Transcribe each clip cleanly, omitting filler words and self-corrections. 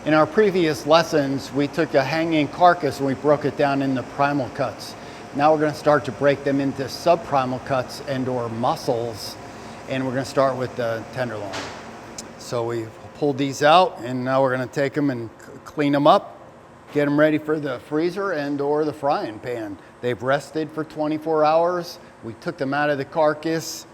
In our previous lessons, we took a hanging carcass and we broke it down into primal cuts. Now we're going to start to break them into subprimal cuts and or muscles, and we're going to start with the tenderloin. So we pulled these out, and now we're going to take them and clean them up, get them ready for the freezer and or the frying pan. They've rested for 24 hours. We took them out of the carcass.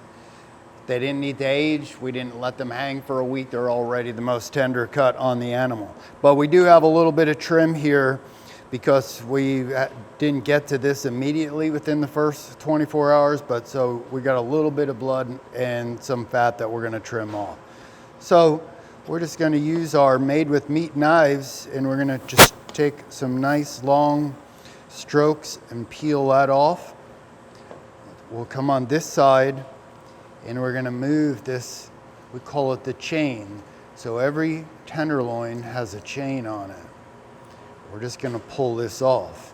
They didn't need to age. We didn't let them hang for a week. They're already the most tender cut on the animal. But we do have a little bit of trim here because we didn't get to this immediately within the first 24 hours, but so we got a little bit of blood and some fat that we're gonna trim off. So we're just gonna use our made with meat knives, and we're gonna just take some nice long strokes and peel that off. We'll come on this side, and we're gonna move this, we call it the chain. So every tenderloin has a chain on it. We're just gonna pull this off.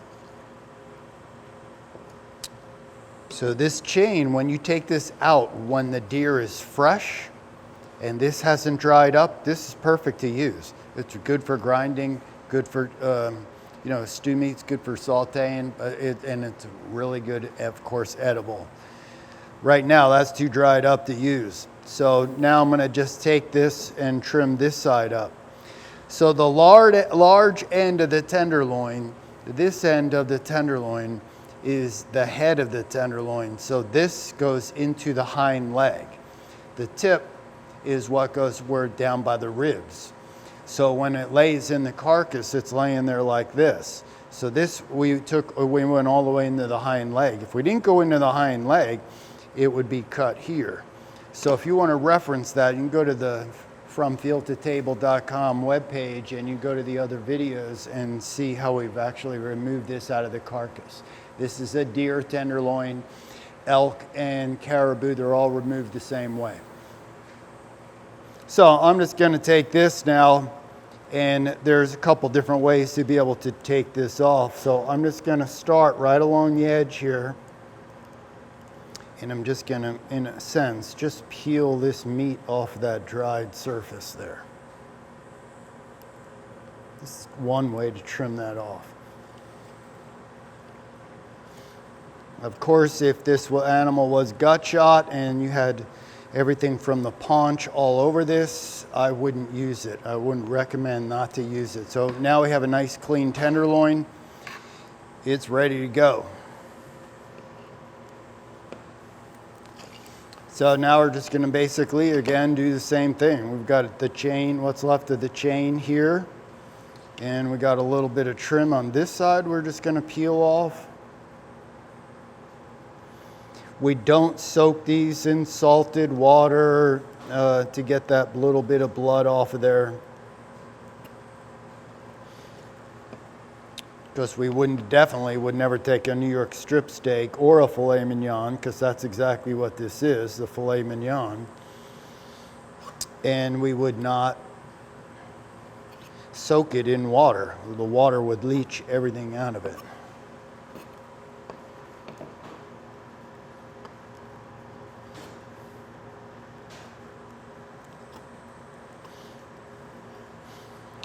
So this chain, when you take this out, when the deer is fresh and this hasn't dried up, this is perfect to use. It's good for grinding, good for stew meats, good for sauteing, and it's really good, of course, edible. Right now, that's too dried up to use. So now I'm gonna just take this and trim this side up. So the large end of the tenderloin, this end of the tenderloin is the head of the tenderloin. So this goes into the hind leg. The tip is what goes down by the ribs. So when it lays in the carcass, it's laying there like this. So this, we went all the way into the hind leg. If we didn't go into the hind leg, it would be cut here. So if you want to reference that, you can go to the FromFieldToTable.com webpage, and you go to the other videos and see how we've actually removed this out of the carcass. This is a deer tenderloin, elk and caribou, they're all removed the same way. So I'm just going to take this now, and there's a couple different ways to be able to take this off. So I'm just going to start right along the edge here. And I'm just gonna, in a sense, just peel this meat off that dried surface there. This is one way to trim that off. Of course, if this animal was gut shot and you had everything from the paunch all over this, I wouldn't use it. I wouldn't recommend not to use it. So now we have a nice clean tenderloin. It's ready to go. So now we're just gonna basically, again, do the same thing. We've got the chain, what's left of the chain here, and we got a little bit of trim on this side we're just gonna peel off. We don't soak these in salted water to get that little bit of blood off of there, because we definitely would never take a New York strip steak or a filet mignon, because that's exactly what this is, the filet mignon. And we would not soak it in water. The water would leach everything out of it.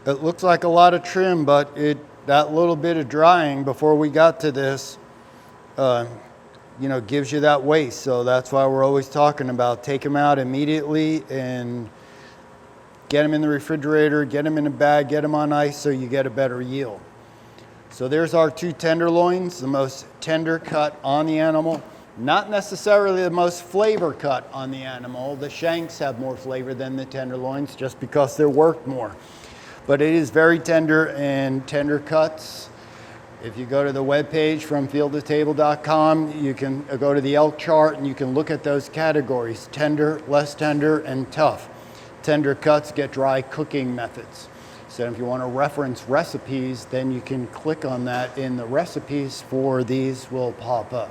It looks like a lot of trim, but that little bit of drying before we got to this, gives you that waste. So that's why we're always talking about take them out immediately and get them in the refrigerator, get them in a bag, get them on ice so you get a better yield. So there's our two tenderloins, the most tender cut on the animal. Not necessarily the most flavor cut on the animal. The shanks have more flavor than the tenderloins just because they're worked more. But it is very tender and tender cuts. If you go to the webpage from FromFieldToTable.com, you can go to the elk chart and you can look at those categories: tender, less tender, and tough. Tender cuts get dry cooking methods. So if you want to reference recipes, then you can click on that, and the recipes for these will pop up.